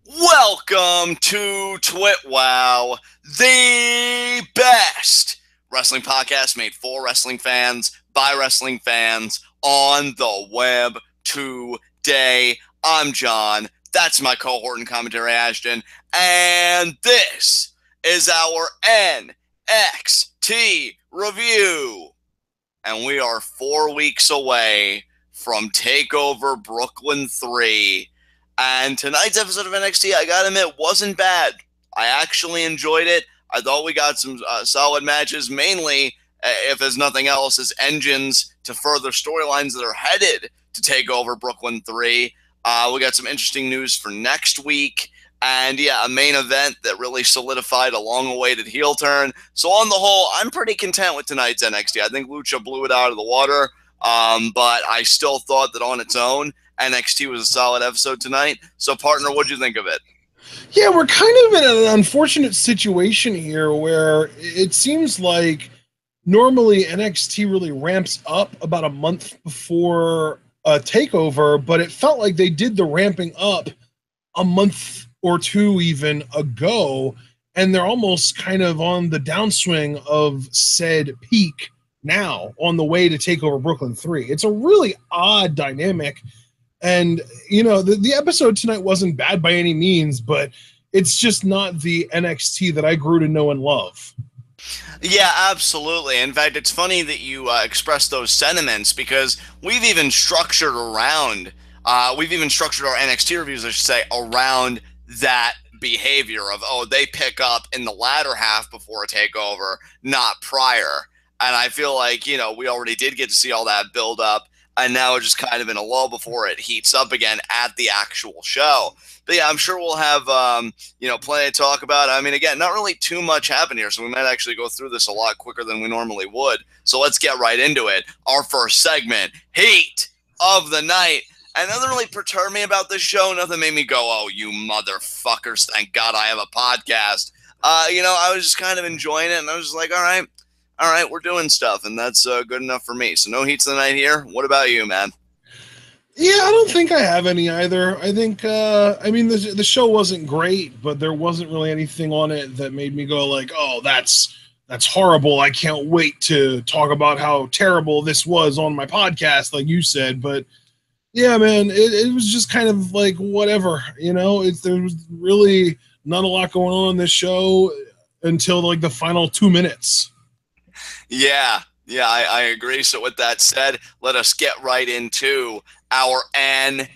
Welcome to TWitWoW, the best wrestling podcast made for wrestling fans, by wrestling fans, on the web today. I'm John, that's my cohort and commentary Ashton, and this is our NXT review. And we are 4 weeks away from TakeOver Brooklyn 3. And tonight's episode of NXT, I gotta admit, wasn't bad. I actually enjoyed it. I thought we got some solid matches, mainly, if there's nothing else, as engines to further storylines that are headed to take over Brooklyn 3. We got some interesting news for next week. And yeah, a main event that really solidified a long-awaited heel turn. So on the whole, I'm pretty content with tonight's NXT. I think Lucha blew it out of the water, but I still thought that on its own, NXT was a solid episode tonight. So, partner, what'd you think of it? Yeah, we're kind of in an unfortunate situation here where it seems like normally NXT really ramps up about a month before a takeover, but it felt like they did the ramping up a month or two even ago, and they're almost kind of on the downswing of said peak now on the way to take over Brooklyn 3. It's a really odd dynamic. And, you know, the episode tonight wasn't bad by any means, but it's just not the NXT that I grew to know and love. Yeah, absolutely. In fact, it's funny that you expressed those sentiments, because we've even structured our NXT reviews, I should say, around that behavior of, oh, they pick up in the latter half before a takeover, not prior. And I feel like, you know, we already did get to see all that build up. And now we're just kind of in a lull before it heats up again at the actual show. But yeah, I'm sure we'll have, plenty to talk about. I mean, again, not really too much happened here, so we might actually go through this a lot quicker than we normally would. So let's get right into it. Our first segment, Heat of the Night. And nothing really perturbed me about this show. Nothing made me go, oh, you motherfuckers, thank God I have a podcast. I was just kind of enjoying it, and I was just like, all right, we're doing stuff, and that's good enough for me. So no heats of the night here. What about you, man? Yeah, I don't think I have any either. I think, the show wasn't great, but there wasn't really anything on it that made me go like, oh, that's horrible. I can't wait to talk about how terrible this was on my podcast, like you said. But yeah, man, it was just kind of like whatever, there was really not a lot going on in this show until like the final 2 minutes. Yeah, I agree. So with that said, let us get right into our NXT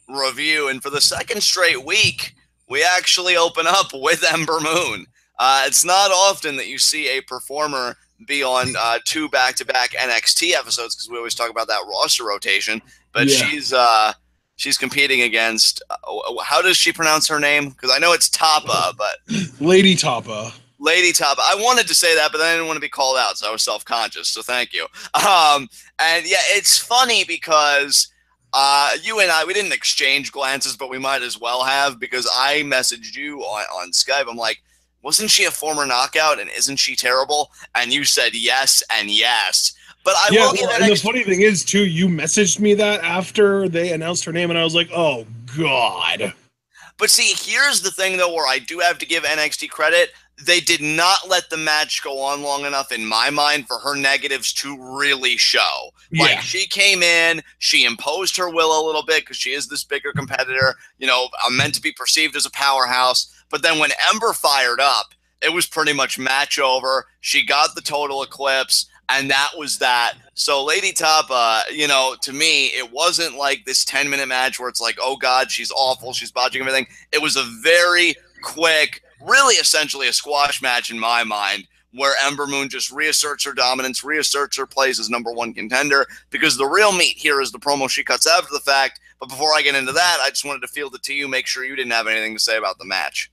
review. And for the second straight week, we actually open up with Ember Moon. It's not often that you see a performer be on two back-to-back NXT episodes, because we always talk about that roster rotation. But yeah. She's competing against, how does she pronounce her name? Because I know it's Tapa, but... Lady Tapa. Lady Tapa. I wanted to say that, but I didn't want to be called out, so I was self-conscious, so thank you. And yeah, it's funny because you and I, we didn't exchange glances, but we might as well have, because I messaged you on Skype. I'm like, wasn't she a former knockout, and isn't she terrible? And you said yes and yes. But I will give and the funny thing is, too, you messaged me that after they announced her name, and I was like, oh, God. But see, here's the thing, though, where I do have to give NXT credit. They did not let the match go on long enough, in my mind, for her negatives to really show. Yeah. Like, she came in, she imposed her will a little bit, because she is this bigger competitor, meant to be perceived as a powerhouse. But then when Ember fired up, it was pretty much match over. She got the total eclipse, and that was that. So Lady Tapa, to me, it wasn't like this 10-minute match where it's like, oh, God, she's awful, she's botching everything. It was a very quick, really essentially a squash match in my mind, where Ember Moon just reasserts her dominance, reasserts her place as number one contender, because the real meat here is the promo she cuts after the fact. But before I get into that, I just wanted to field it to you, make sure you didn't have anything to say about the match.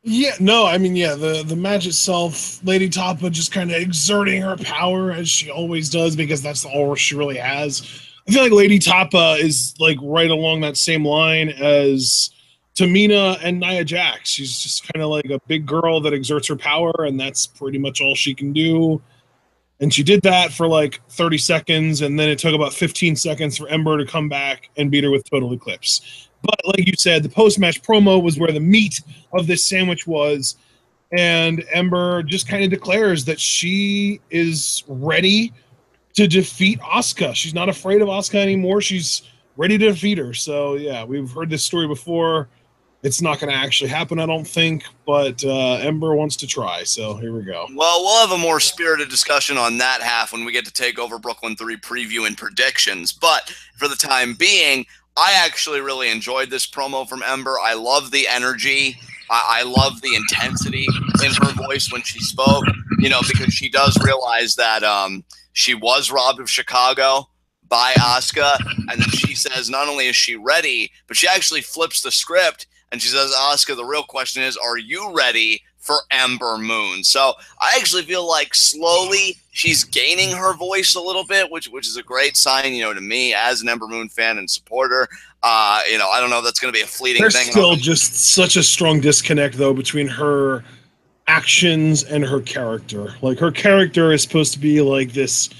Yeah, no, the match itself, Lady Tapa just kind of exerting her power, as she always does, because that's all she really has. I feel like Lady Tapa is like right along that same line as Tamina and Nia Jax. She's just kind of like a big girl that exerts her power, and that's pretty much all she can do. And she did that for like 30 seconds, and then it took about 15 seconds for Ember to come back and beat her with Total Eclipse. But like you said, the post-match promo was where the meat of this sandwich was. And Ember just kind of declares that she is ready to defeat Asuka. She's not afraid of Asuka anymore. She's ready to defeat her. So, yeah, we've heard this story before. It's not going to actually happen, I don't think, but Ember wants to try, so here we go. Well, we'll have a more spirited discussion on that half when we get to take over Brooklyn 3 preview and predictions, but for the time being, I actually really enjoyed this promo from Ember. I love the energy. I love the intensity in her voice when she spoke, you know, because she does realize that she was robbed of Chicago by Asuka, and then she says not only is she ready, but she actually flips the script, and she says, Asuka, the real question is, are you ready for Ember Moon? So I actually feel like slowly she's gaining her voice a little bit, which is a great sign, you know, to me as an Ember Moon fan and supporter. You know, I don't know if that's going to be a fleeting thing. There's still just such a strong disconnect, though, between her actions and her character. Like, her character is supposed to be like this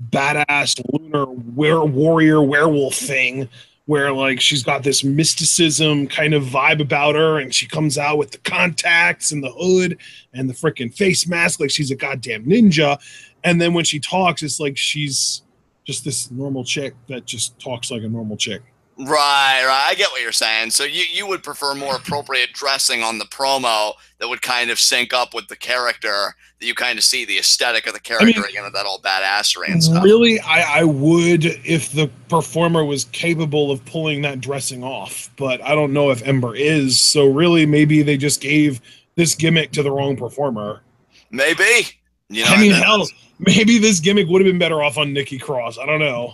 badass lunar warrior werewolf thing, where like she's got this mysticism kind of vibe about her, and she comes out with the contacts and the hood and the freaking face mask like she's a goddamn ninja. And then when she talks, it's like she's just this normal chick that just talks like a normal chick. Right. I get what you're saying. So you would prefer more appropriate dressing on the promo that would kind of sync up with the character, that you kind of see the aesthetic of the character, again, with that all badassery and stuff. Really, I would if the performer was capable of pulling that dressing off, but I don't know if Ember is. So really, maybe they just gave this gimmick to the wrong performer. Maybe. You know, I mean, hell, maybe this gimmick would have been better off on Nikki Cross. I don't know.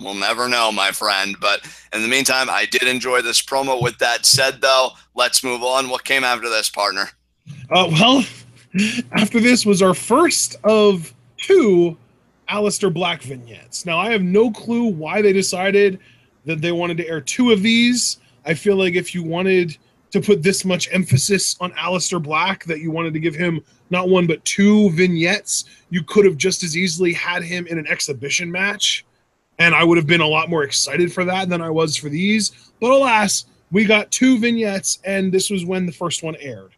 We'll never know, my friend. But in the meantime, I did enjoy this promo. With that said, though, let's move on. What came after this, partner? Well, after this was our first of 2 Alistair Black vignettes. Now, I have no clue why they decided that they wanted to air 2 of these. I feel like if you wanted to put this much emphasis on Alistair Black, that you wanted to give him not 1 but 2 vignettes, you could have just as easily had him in an exhibition match. And I would have been a lot more excited for that than I was for these. But alas, we got 2 vignettes, and this was when the first one aired.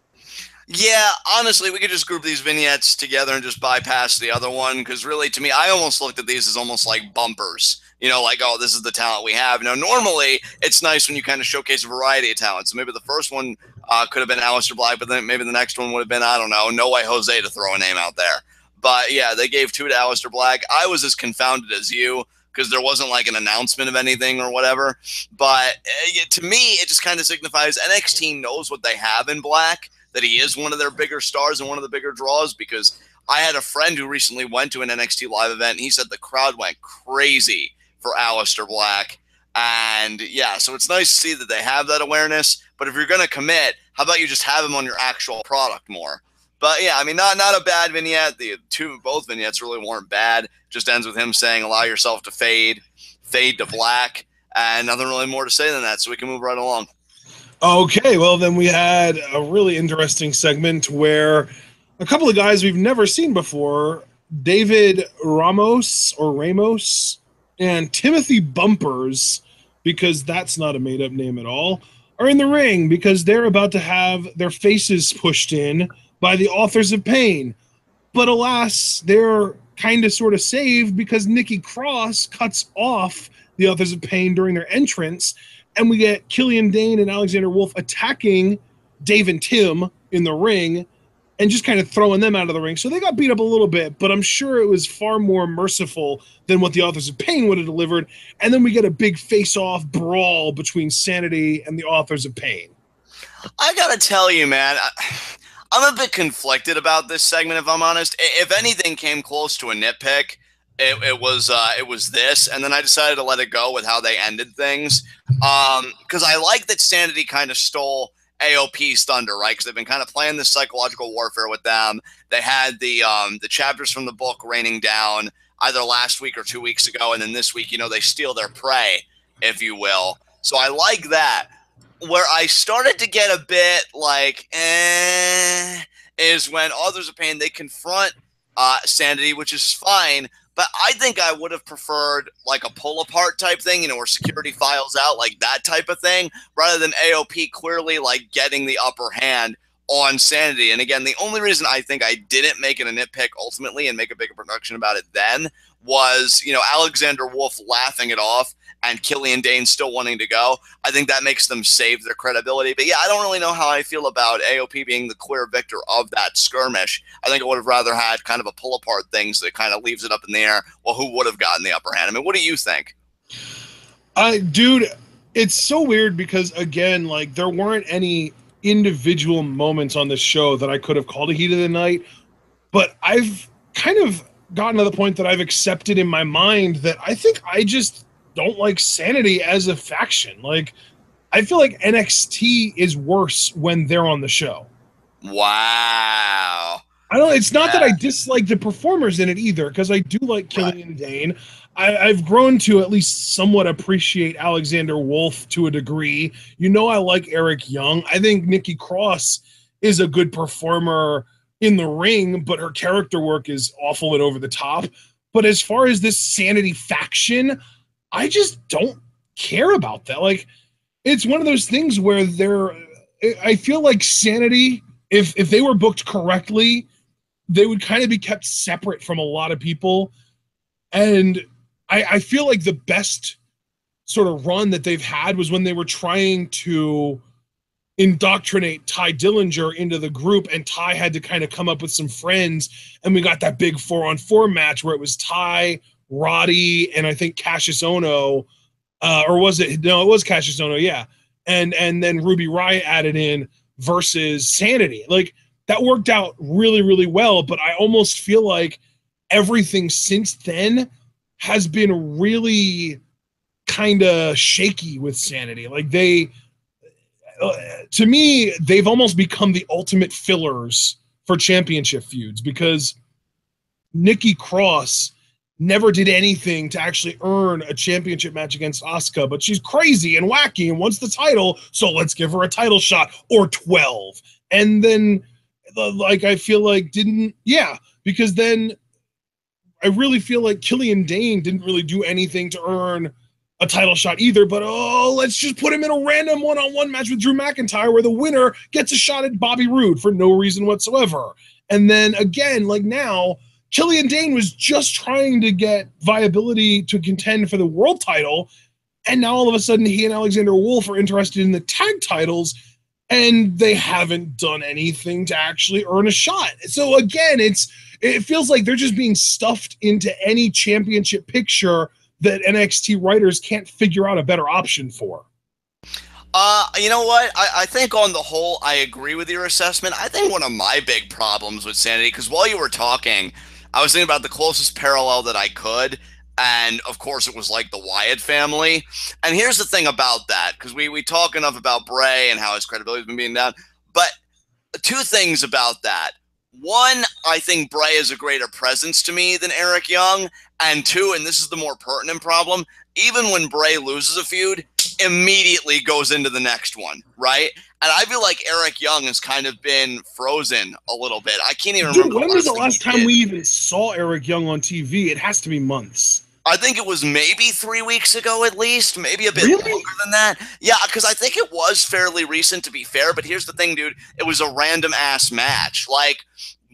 Yeah, honestly, we could just group these vignettes together and just bypass the other one, because really, to me, I almost looked at these as almost like bumpers. You know, like, oh, this is the talent we have. Now, normally, it's nice when you kind of showcase a variety of talent. So maybe the first one could have been Alistair Black, but then maybe the next one would have been, I don't know, No Way Jose, to throw a name out there. But, yeah, they gave 2 to Alistair Black. I was as confounded as you, because there wasn't like an announcement of anything or whatever. But to me, it just kind of signifies NXT knows what they have in Black, that he is one of their bigger stars and one of the bigger draws, because I had a friend who recently went to an NXT live event, and he said the crowd went crazy for Alistair Black. And yeah, so it's nice to see that they have that awareness. But if you're going to commit, how about you just have him on your actual product more? But yeah, I mean, not a bad vignette. Both vignettes really weren't bad. Just ends with him saying, allow yourself to fade to black, and nothing really more to say than that, so we can move right along. Okay, well, then we had a really interesting segment where a couple of guys we've never seen before, David Ramos and Timothy Bumpers, because that's not a made-up name at all, are in the ring because they're about to have their faces pushed in by the Authors of Pain. But alas, they're kind of sort of saved because Nikki Cross cuts off the Authors of Pain during their entrance, and we get Killian Dane and Alexander Wolf attacking Dave and Tim in the ring and just kind of throwing them out of the ring. So they got beat up a little bit, but I'm sure it was far more merciful than what the Authors of Pain would have delivered. And then we get a big face-off brawl between Sanity and the Authors of Pain. I gotta tell you, man, I'm a bit conflicted about this segment, if I'm honest. If anything came close to a nitpick, it was this, and then I decided to let it go with how they ended things. Because I like that Sanity kind of stole AOP's thunder, right? Because they've been kind of playing this psychological warfare with them. They had the chapters from the book raining down either last week or 2 weeks ago, and then this week, you know, they steal their prey, if you will. So I like that. Where I started to get a bit like, is when Authors of Pain, they confront Sanity, which is fine, but But I think I would have preferred like a pull apart type thing, you know, where security files out, like that type of thing, rather than AOP clearly like getting the upper hand on Sanity. And again, the only reason I think I didn't make it a nitpick ultimately and make a bigger production about it then was, you know, Alexander Wolf laughing it off and Killian Dane still wanting to go. I think that makes them save their credibility. But yeah, I don't really know how I feel about AOP being the clear victor of that skirmish. I think I would have rather had kind of a pull apart thing that kind of leaves it up in the air. Well, who would have gotten the upper hand? I mean, what do you think? Dude, it's so weird because, again, like, there weren't any individual moments on this show that I could have called a heat of the night, but I've kind of gotten to the point that I've accepted in my mind that I think I just don't like Sanity as a faction. Like, I feel like NXT is worse when they're on the show. Wow. I don't. It's not that I dislike the performers in it either, because I do like Killian Dane. I've grown to at least somewhat appreciate Alexander Wolf to a degree. You know, I like Eric Young. I think Nikki Cross is a good performer in the ring, but her character work is awful and over the top. But as far as this Sanity faction, I just don't care about that. Like, it's one of those things where I feel like Sanity, if they were booked correctly, they would kind of be kept separate from a lot of people. And I feel like the best sort of run that they've had was when they were trying to indoctrinate Ty Dillinger into the group, and Ty had to kind of come up with some friends, and we got that big 4-on-4 match where it was Ty, Roddy, and I think Cassius Ono, or was it? No, it was Cassius Ono, yeah. And then Ruby Riott added in versus Sanity. Like, that worked out really, really well, but I almost feel like everything since then has been really kind of shaky with Sanity. Like, to me, they've almost become the ultimate fillers for championship feuds, because Nikki Cross never did anything to actually earn a championship match against Asuka, but she's crazy and wacky and wants the title, so let's give her a title shot, or 12. And then, like, I feel like because then I really feel like Killian Dane didn't really do anything to earn a title shot either, but let's just put him in a random one-on-one match with Drew McIntyre where the winner gets a shot at Bobby Roode for no reason whatsoever. And then again, like, now, Killian Dane was just trying to get viability to contend for the world title, and now all of a sudden he and Alexander Wolf are interested in the tag titles, and they haven't done anything to actually earn a shot. So again, it feels like they're just being stuffed into any championship picture that NXT writers can't figure out a better option for. You know what? I think on the whole, I agree with your assessment. I think one of my big problems with Sanity, because while you were talking, I was thinking about the closest parallel that I could, and of course it was like the Wyatt family. And here's the thing about that, because we talk enough about Bray and how his credibility's been being down, but two things about that. One, I think Bray is a greater presence to me than Eric Young. And two, and this is the more pertinent problem, even when Bray loses a feud, immediately goes into the next one, right? And I feel like Eric Young has kind of been frozen a little bit. I can't even remember. When was the last time we even saw Eric Young on TV? It has to be months. I think it was maybe 3 weeks ago at least, maybe a bit longer than that. Yeah, because I think it was fairly recent, to be fair. But here's the thing, dude. It was a random-ass match. Like,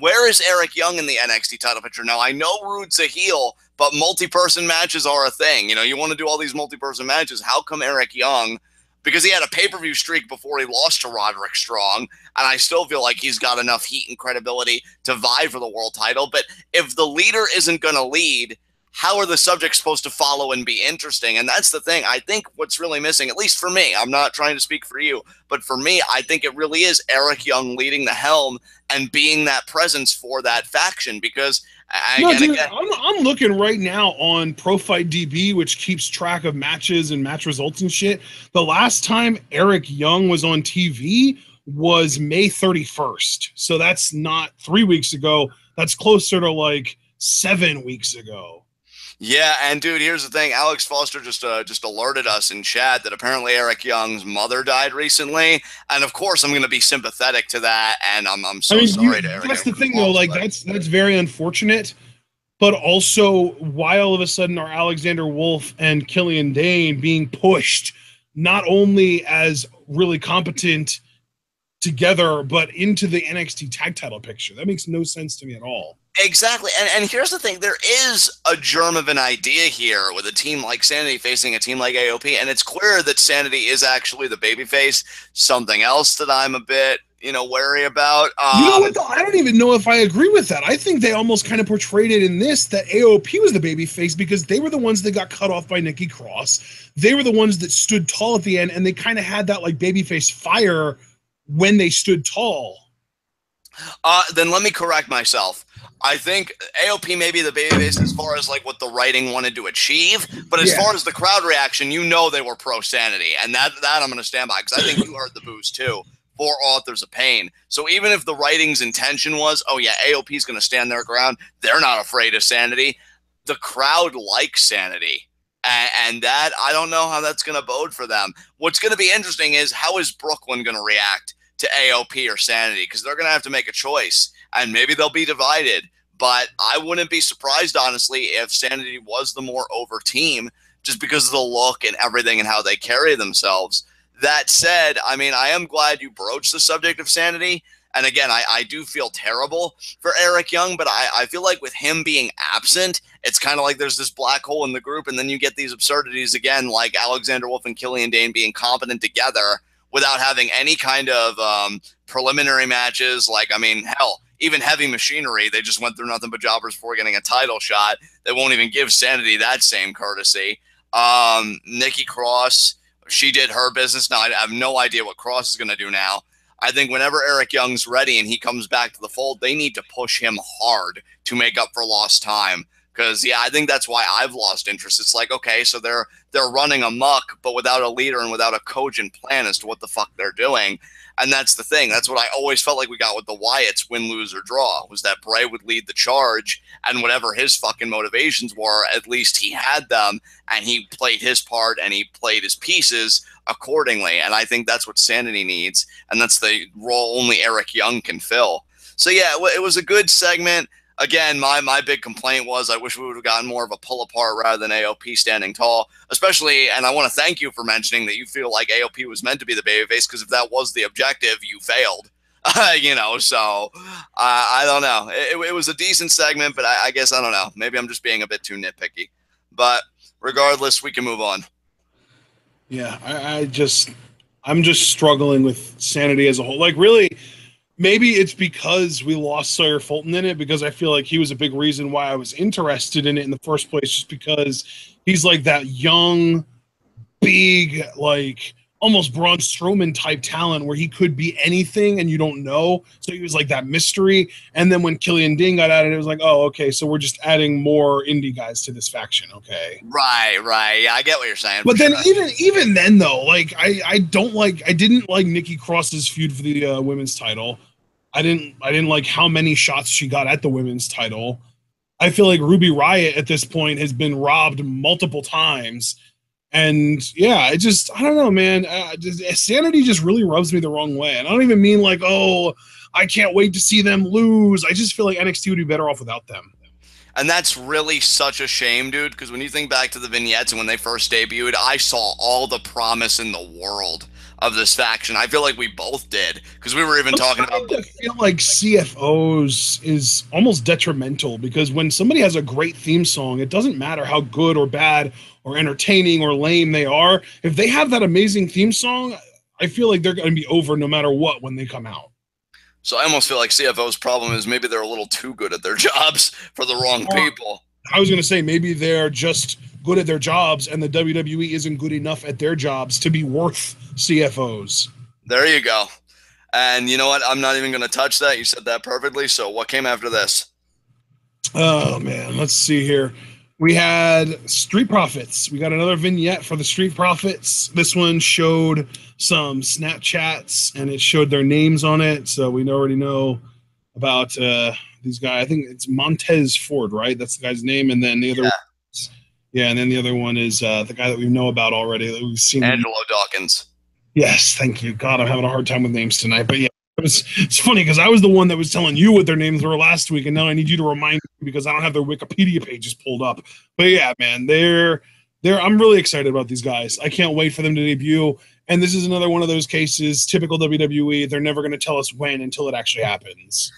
where is Eric Young in the NXT title picture? Now, I know Rude's a heel, but multi-person matches are a thing. You know, you want to do all these multi-person matches. How come Eric Young, because he had a pay-per-view streak before he lost to Roderick Strong, and I still feel like he's got enough heat and credibility to vie for the world title. But if the leader isn't going to lead, how are the subjects supposed to follow and be interesting? And that's the thing. I think what's really missing, at least for me, I'm not trying to speak for you, but for me, I think it really is Eric Young leading the helm and being that presence for that faction. Because I'm looking right now on Profight DB, which keeps track of matches and match results and shit. The last time Eric Young was on TV was May 31st. So that's not 3 weeks ago. That's closer to like 7 weeks ago. Yeah, and dude, here's the thing. Alex Foster just alerted us in chat that apparently Eric Young's mother died recently, and of course I'm going to be sympathetic to that, and I'm sorry to Eric. That's the thing, though. Like, that's very unfortunate. but also why all of a sudden are Alexander Wolf and Killian Dane being pushed not only as really competent together, but into the NXT tag title picture? That makes no sense to me at all. Exactly. And here's the thing. There is a germ of an idea here with a team like Sanity facing a team like AOP, and it's clear that Sanity is actually the babyface. Something else that I'm a bit, wary about. You know what, though? I don't even know if I agree with that. I think they almost kind of portrayed it in this that AOP was the babyface because they were the ones that got cut off by Nikki Cross. They were the ones that stood tall at the end, and they kind of had that like babyface fire when they stood tall. Then let me correct myself. I think AOP may be the babyface as far as like what the writing wanted to achieve, but as far as the crowd reaction, they were pro Sanity, and that I'm going to stand by because I think you heard the boos too for Authors of Pain. So even if the writing's intention was, oh yeah, AOP's going to stand their ground, they're not afraid of Sanity. The crowd likes Sanity, and that I don't know how that's going to bode for them. What's going to be interesting is how is Brooklyn going to react to AOP or Sanity, because they're going to have to make a choice, and maybe they'll be divided. But I wouldn't be surprised, honestly, if Sanity was the more over team just because of the look and everything and how they carry themselves. That said, I mean, I am glad you broached the subject of Sanity. And again, I do feel terrible for Eric Young, but I feel like with him being absent, it's kind of like there's this black hole in the group, and then you get these absurdities again, like Alexander Wolf and Killian Dane being competent together without having any kind of preliminary matches. Like, I mean, hell, even Heavy Machinery, they just went through nothing but jobbers before getting a title shot. They won't even give Sanity that same courtesy. Nikki Cross, she did her business. Now, I have no idea what Cross is going to do now. I think whenever Eric Young's ready and he comes back to the fold, they need to push him hard to make up for lost time. Because, yeah, I think that's why I've lost interest. It's like, okay, so they're running amok, but without a leader and without a cogent plan as to what the fuck they're doing. And that's the thing. That's what I always felt like we got with the Wyatts, win, lose, or draw, was that Bray would lead the charge, and whatever his fucking motivations were, at least he had them, and he played his part, and he played his pieces accordingly. And I think that's what Sanity needs, and that's the role only Eric Young can fill. So, yeah, it was a good segment. Again, my big complaint was I wish we would have gotten more of a pull apart rather than AOP standing tall, especially, and I want to thank you for mentioning that you feel like AOP was meant to be the babyface, because if that was the objective, you failed. So I don't know. It was a decent segment, but I guess, I don't know. Maybe I'm just being a bit too nitpicky. But regardless, we can move on. Yeah, I'm just struggling with Sanity as a whole. Like, really, maybe it's because we lost Sawyer Fulton in it, because I feel like he was a big reason why I was interested in it in the first place, just because he's like that young, big, like almost Braun Strowman type talent where he could be anything and you don't know. So he was like that mystery. And then when Killian Dane got added, it was like, oh, okay, so we're just adding more indie guys to this faction. Okay. Right. Yeah, I get what you're saying. But then even then though, like I didn't like Nikki Cross's feud for the women's title. I didn't like how many shots she got at the women's title. I feel like Ruby Riott at this point has been robbed multiple times. And yeah, I don't know, man. Sanity just really rubs me the wrong way. And I don't even mean like, oh, I can't wait to see them lose. I just feel like NXT would be better off without them. And that's really such a shame, dude, because when you think back to the vignettes and when they first debuted, I saw all the promise in the world of this faction. I feel like we both did, because we were even talking about. I feel like CFOs is almost detrimental, because when somebody has a great theme song, it doesn't matter how good or bad or entertaining or lame they are. If they have that amazing theme song, I feel like they're going to be over no matter what when they come out. So I almost feel like CFO's problem is maybe they're a little too good at their jobs for the wrong people. I was going to say maybe they're just good at their jobs and the WWE isn't good enough at their jobs to be worth CFOs. There you go. And you know what? I'm not even going to touch that. You said that perfectly. So what came after this? Oh, man. Let's see here. We had Street Profits. We got another vignette for the Street Profits. This one showed some Snapchats, and it showed their names on it. So we already know about these guys. I think it's Montez Ford, right? That's the guy's name. And then the other and then the other one is the guy that we know about already, that we've seen. Angelo Dawkins. Yes, thank you. God, I'm having a hard time with names tonight. But yeah, It's funny because I was the one that was telling you what their names were last week, and now I need you to remind me because I don't have their Wikipedia pages pulled up. But yeah, man, I'm really excited about these guys. I can't wait for them to debut. And this is another one of those cases, typical WWE. They're never going to tell us when until it actually happens.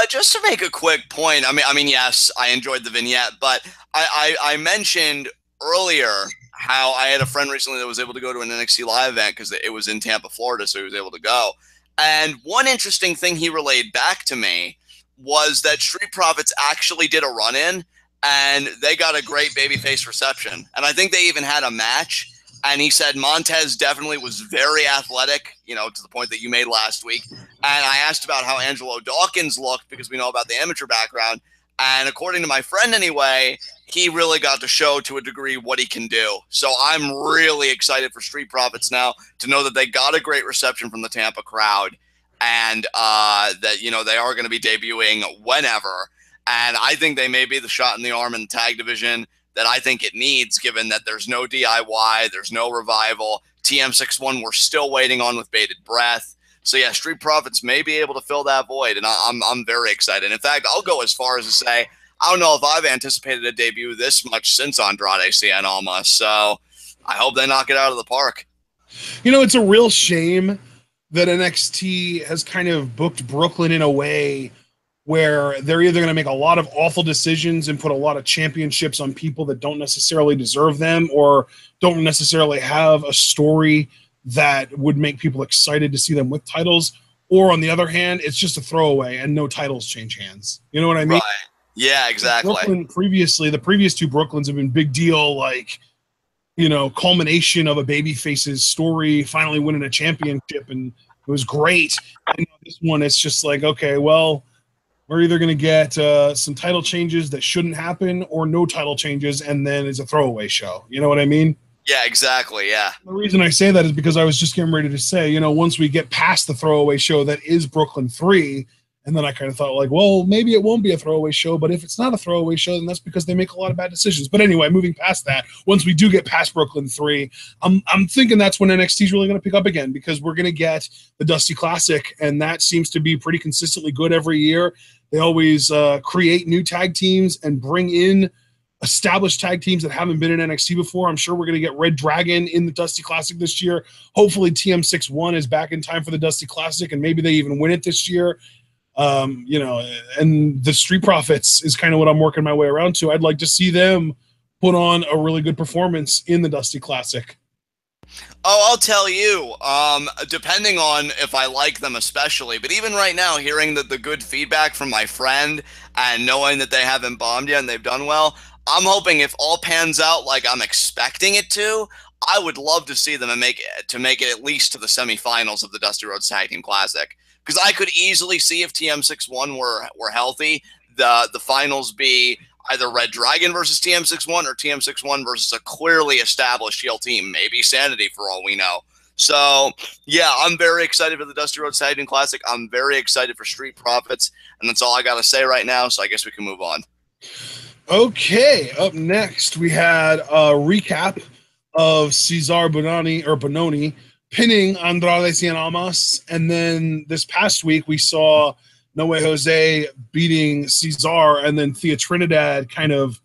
Just to make a quick point, I mean, yes, I enjoyed the vignette, but I mentioned earlier how I had a friend recently that was able to go to an NXT live event because it was in Tampa, Florida, so he was able to go. And one interesting thing he relayed back to me was that Street Profits actually did a run-in, and they got a great babyface reception. And I think they even had a match. And he said Montez definitely was very athletic, you know, to the point that you made last week. And I asked about how Angelo Dawkins looked because we know about the amateur background. And according to my friend anyway, he really got to show to a degree what he can do. So I'm really excited for Street Profits now to know that they got a great reception from the Tampa crowd and that, you know, they are going to be debuting whenever. And I think they may be the shot in the arm in the tag division that I think it needs, given that there's no DIY, there's no revival. TM61 we're still waiting on with bated breath. So yeah, Street Profits may be able to fill that void, and I'm very excited. In fact, I'll go as far as to say I don't know if I've anticipated a debut this much since Andrade Cien almost. So I hope they knock it out of the park. You know, it's a real shame that NXT has kind of booked Brooklyn in a way where they're either going to make a lot of awful decisions and put a lot of championships on people that don't necessarily deserve them or don't necessarily have a story that would make people excited to see them with titles. Or on the other hand, it's just a throwaway and no titles change hands. You know what I mean? Right. Yeah, exactly. Brooklyn previously, the previous two Brooklyns have been big deal, like, you know, culmination of a babyface's story, finally winning a championship, and it was great. And this one, it's just like, okay, well, we're either going to get some title changes that shouldn't happen or no title changes, and then it's a throwaway show. You know what I mean? Yeah, exactly, yeah. The reason I say that is because I was just getting ready to say, you know, once we get past the throwaway show that is Brooklyn 3, and then I kind of thought, like, well, maybe it won't be a throwaway show, but if it's not a throwaway show, then that's because they make a lot of bad decisions. But anyway, moving past that, once we do get past Brooklyn 3, I'm thinking that's when NXT is really going to pick up again, because we're going to get the Dusty Classic, and that seems to be pretty consistently good every year. They always create new tag teams and bring in established tag teams that haven't been in NXT before. I'm sure we're going to get Red Dragon in the Dusty Classic this year. Hopefully TM61 is back in time for the Dusty Classic, and maybe they even win it this year. You know, and the Street Profits is kind of what I'm working my way around to. I'd like to see them put on a really good performance in the Dusty Classic. Oh, I'll tell you, depending on if I like them especially, but even right now, hearing the good feedback from my friend and knowing that they haven't bombed yet and they've done well, I'm hoping if all pans out like I'm expecting it to, I would love to see them and make it at least to the semifinals of the Dusty Rhodes Tag Team Classic. Because I could easily see if TM61 were healthy, the finals be either Red Dragon versus TM61 or TM61 versus a clearly established heel team, maybe Sanity for all we know. So, yeah, I'm very excited for the Dusty Rhodes Tag Team Classic. I'm very excited for Street Profits, and that's all I got to say right now, so I guess we can move on. Okay, up next, we had a recap of Cesar Bononi pinning Andrade Cien Almas, and then this past week we saw No Way Jose beating Cesar, and then Thea Trinidad kind of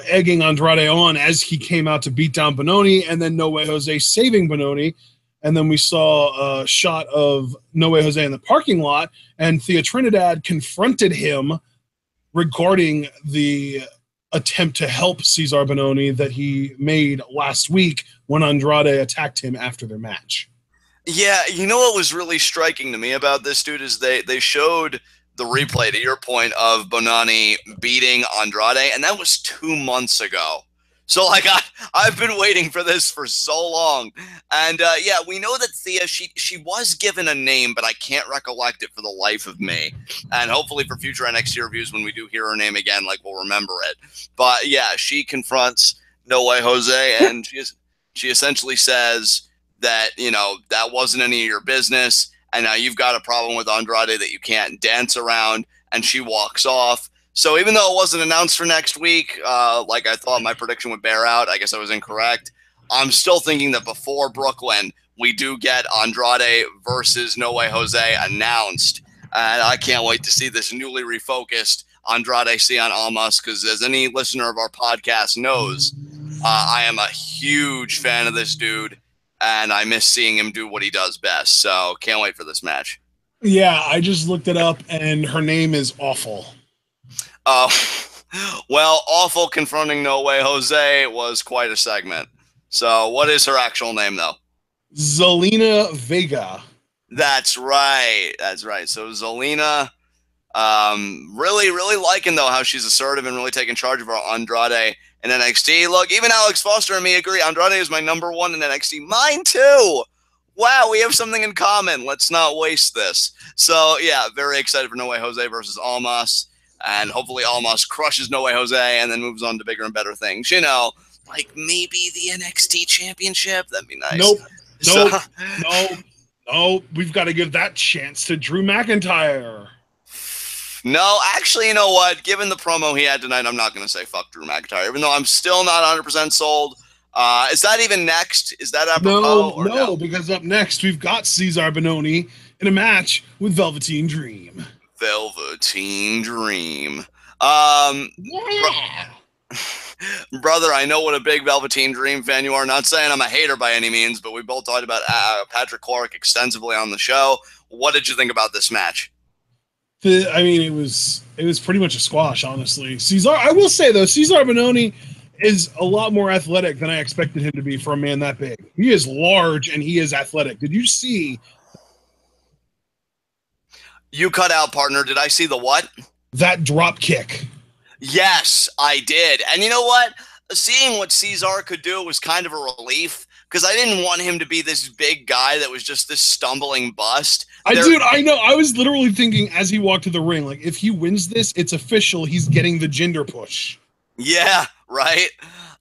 egging Andrade on as he came out to beat down Bononi, and then No Way Jose saving Bononi, and then we saw a shot of No Way Jose in the parking lot, and Thea Trinidad confronted him regarding the attempt to help Cesar Bononi that he made last week when Andrade attacked him after their match. Yeah, you know what was really striking to me about this, dude, is they showed the replay, to your point, of Bononi beating Andrade, and that was 2 months ago. So, like, I've been waiting for this for so long. And, yeah, we know that Thea, she was given a name, but I can't recollect it for the life of me. And hopefully for future NXT reviews, when we do hear her name again, like, we'll remember it. But, yeah, she confronts No Way Jose, and she essentially says that, you know, that wasn't any of your business, and now you've got a problem with Andrade that you can't dance around, and she walks off. So even though it wasn't announced for next week, like I thought my prediction would bear out, I guess I was incorrect. I'm still thinking that before Brooklyn, we do get Andrade versus No Way Jose announced. And I can't wait to see this newly refocused Andrade Cien Almas, because as any listener of our podcast knows, I am a huge fan of this dude, and I miss seeing him do what he does best. So can't wait for this match. Yeah, I just looked it up, and her name is Awful. Well, Awful confronting No Way Jose was quite a segment. So what is her actual name, though? Zelina Vega. That's right. That's right. So Zelina, really liking, though, how she's assertive and really taking charge of our Andrade in NXT. Look, even Alex Foster and me agree. Andrade is my #1 in NXT. Mine, too. Wow, we have something in common. Let's not waste this. So, yeah, very excited for No Way Jose versus Almas. And hopefully Almas crushes No Way Jose and then moves on to bigger and better things. You know, like maybe the NXT championship. That'd be nice. No. We've got to give that chance to Drew McIntyre. No, actually, you know what? Given the promo he had tonight, I'm not going to say fuck Drew McIntyre, even though I'm still not 100% sold. Is that even next? Is that apropos? No, because up next we've got Cesar Bononi in a match with Velveteen Dream. Velveteen Dream. Yeah. Brother, I know what a big Velveteen Dream fan you are. Not saying I'm a hater by any means, but we both talked about Patrick Clark extensively on the show. What did you think about this match? It was pretty much a squash, honestly. I will say though, Cesar Bononi is a lot more athletic than I expected him to be for a man that big. He is large and he is athletic. Did you see? You cut out, partner. Did I see the what? That drop kick. Yes, I did. And you know what? Seeing what Cesar could do was kind of a relief, because I didn't want him to be this big guy that was just this stumbling bust. Dude, I know. I was literally thinking as he walked to the ring, like, if he wins this, it's official. He's getting the gender push. Yeah, right?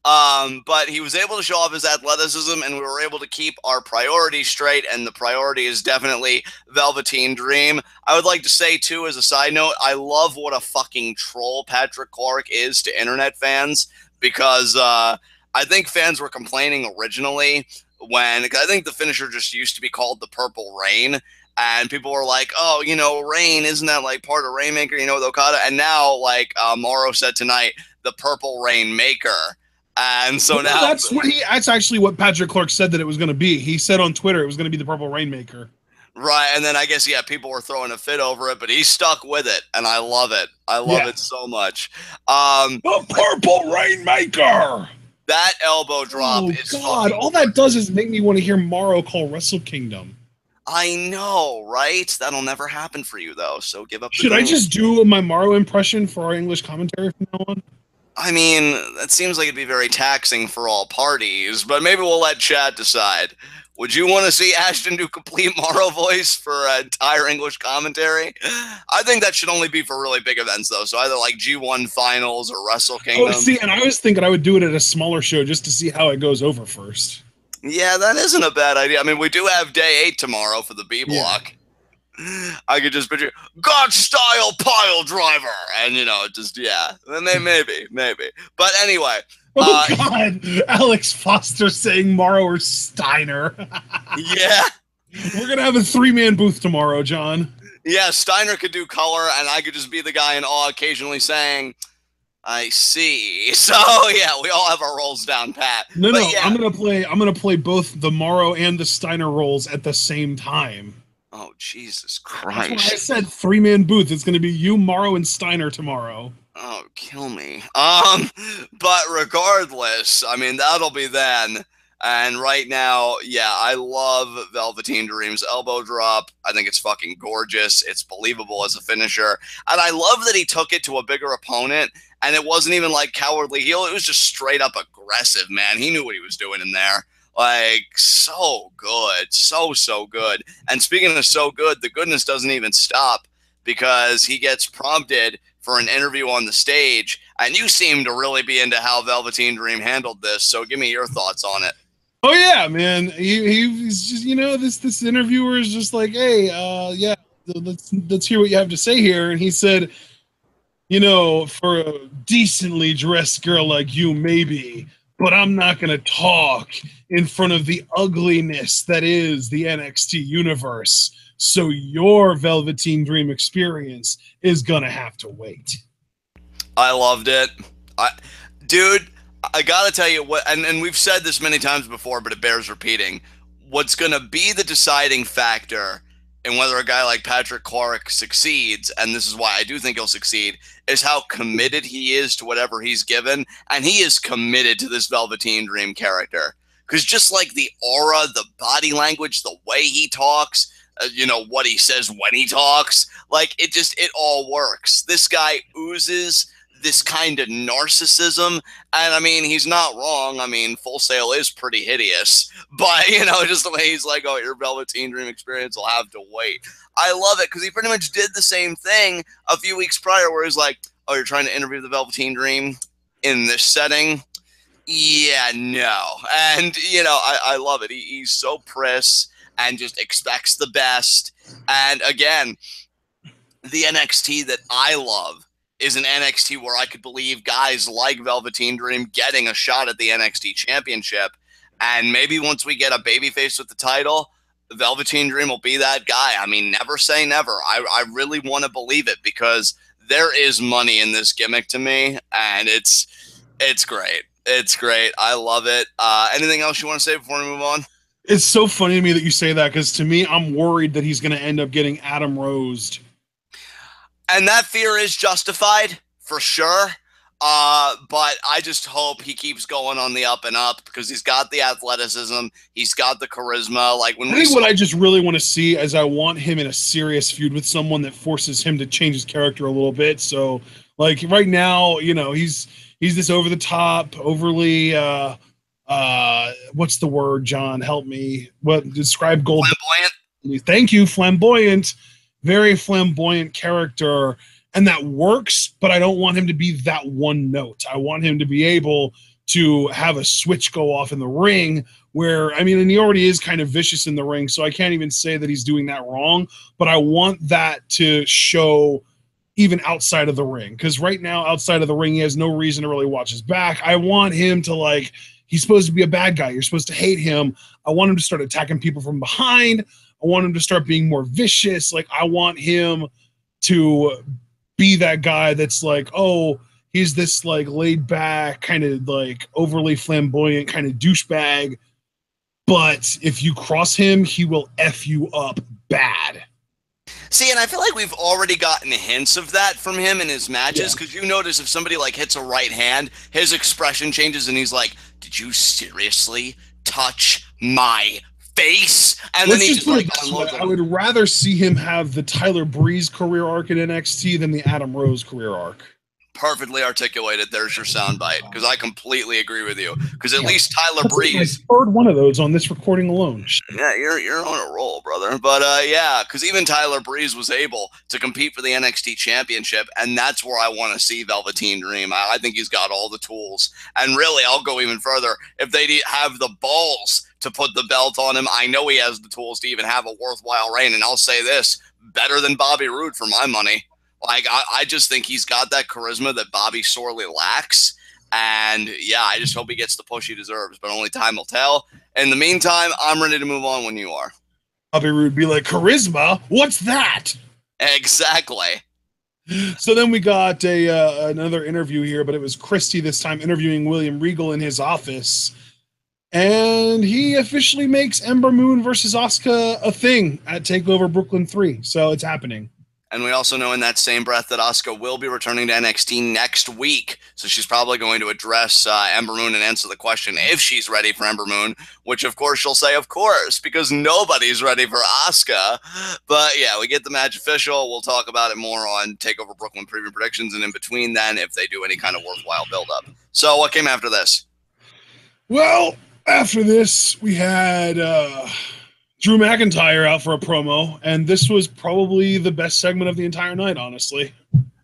But he was able to show off his athleticism, and we were able to keep our priorities straight, and the priority is definitely Velveteen Dream. I would like to say, too, as a side note, I love what a fucking troll Patrick Clark is to internet fans, because I think fans were complaining originally when I think the finisher just used to be called the Purple Rain, and people were like, oh, you know, Rain, isn't that like part of Rainmaker, you know, with Okada? And now, like Morrow said tonight, the Purple Rainmaker. And so now that's actually what Patrick Clark said that it was going to be. He said on Twitter it was going to be the Purple Rainmaker. Right, and then I guess, yeah, people were throwing a fit over it, but he stuck with it, and I love it. I love it so much. The Purple Rainmaker! That elbow drop is God, all that does is make me want to hear Morrow call Wrestle Kingdom. I know, right? That'll never happen for you, though, so give up the Should I just do my Morrow impression for our English commentary from now on? I mean, that seems like it'd be very taxing for all parties, but maybe we'll let Chad decide. Would you want to see Ashton do complete Morrow voice for an entire English commentary? I think that should only be for really big events, though, so either like G1 Finals or Wrestle Kingdom. Oh, see, and I was thinking I would do it at a smaller show just to see how it goes over first. Yeah, that isn't a bad idea. I mean, we do have day 8 tomorrow for the B block. Yeah. I could just picture God style pile driver, and you know, just maybe. But anyway, God, Alex Foster saying Morrow or Steiner. Yeah, we're gonna have a 3-man booth tomorrow, John. Yeah, Steiner could do color, and I could just be the guy in awe, occasionally saying, "I see." So yeah, we all have our roles down pat. No, yeah. I'm gonna play both the Morrow and the Steiner roles at the same time. Oh, Jesus Christ. That's why I said 3-man booth. It's going to be you, Morrow, and Steiner tomorrow. Oh, kill me. But regardless, I mean, that'll be then. And right now, yeah, I love Velveteen Dream's elbow drop. I think it's fucking gorgeous. It's believable as a finisher. And I love that he took it to a bigger opponent, and it wasn't even like cowardly heel. It was just straight up aggressive, man. He knew what he was doing in there. Like, so good. So good. And speaking of so good, the goodness doesn't even stop, because he gets prompted for an interview on the stage, and you seem to really be into how Velveteen Dream handled this, so give me your thoughts on it. Oh, yeah, man. He's just, you know, this interviewer is just like, hey, yeah, let's hear what you have to say here. And he said, you know, for a decently dressed girl like you, maybe, but I'm not going to talk in front of the ugliness that is the NXT universe. So your Velveteen Dream experience is going to have to wait. I loved it. Dude, I got to tell you what, and we've said this many times before, but it bears repeating. What's going to be the deciding factor in whether a guy like Patrick Clark succeeds, and this is why I do think he'll succeed, is how committed he is to whatever he's given. And he is committed to this Velveteen Dream character. Because just like the aura, the body language, the way he talks, what he says when he talks, like it all works. This guy oozes this kind of narcissism, and I mean, he's not wrong. I mean, Full Sail is pretty hideous, but just the way he's like, oh, your Velveteen Dream experience will have to wait. I love it because he pretty much did the same thing a few weeks prior where he's like, oh, you're trying to interview the Velveteen Dream in this setting? Yeah, no. And, I love it. He's so pris and just expects the best. And again, the NXT that I love is an NXT where I could believe guys like Velveteen Dream getting a shot at the NXT Championship. And maybe once we get a babyface with the title, Velveteen Dream will be that guy. I mean, never say never. I really want to believe it because there is money in this gimmick to me, and it's great. It's great. I love it. Anything else you want to say before we move on? It's so funny to me that you say that because to me, I'm worried that he's going to end up getting Adam Rosed. And that fear is justified, for sure. But I just hope he keeps going on the up and up because he's got the athleticism. He's got the charisma. Like when what I just really want to see is I want him in a serious feud with someone that forces him to change his character a little bit. So, like right now, he's this over the top, overly, what's the word, John? Help me. What describe gold? Flamboyant. Thank you, flamboyant. Very flamboyant character, and that works, but I don't want him to be that one note. I want him to be able to have a switch go off in the ring where, and he already is kind of vicious in the ring, so I can't even say that he's doing that wrong, but I want that to show even outside of the ring, because right now, outside of the ring, he has no reason to really watch his back. I want him to, he's supposed to be a bad guy. You're supposed to hate him. I want him to start attacking people from behind. I want him to start being more vicious. I want him to be that guy that's he's this laid back, kind of overly flamboyant kind of douchebag. But if you cross him, he will F you up bad. See, and I feel like we've already gotten hints of that from him in his matches, because you notice if somebody hits a right hand, his expression changes and he's like, did you seriously touch my face? And then he just I would rather see him have the Tyler Breeze career arc in NXT than the Adam Rose career arc. Perfectly articulated. There's your soundbite, because I completely agree with you. Because at least Tyler Breeze, I heard one of those on this recording alone. Yeah, you're on a roll, brother. But yeah, because even Tyler Breeze was able to compete for the NXT Championship, and that's where I want to see Velveteen Dream. I think he's got all the tools, and really, I'll go even further. If they have the balls to put the belt on him, I know he has the tools to even have a worthwhile reign. And I'll say this: better than Bobby Roode for my money. I just think he's got that charisma that Bobby sorely lacks. And, yeah, I just hope he gets the push he deserves. But only time will tell. In the meantime, I'm ready to move on when you are. Bobby Roode be like, charisma? What's that? Exactly. So then we got another interview here, but it was Christie this time interviewing William Regal in his office. And he officially makes Ember Moon versus Asuka a thing at TakeOver Brooklyn 3. So it's happening. And we also know in that same breath that Asuka will be returning to NXT next week. So she's probably going to address Ember Moon and answer the question if she's ready for Ember Moon, which of course she'll say, of course, because nobody's ready for Asuka. But yeah, we get the match official. We'll talk about it more on TakeOver Brooklyn preview predictions, and in between then, if they do any kind of worthwhile build-up. So what came after this? Well, after this, we had Drew McIntyre out for a promo, and this was probably the best segment of the entire night, honestly.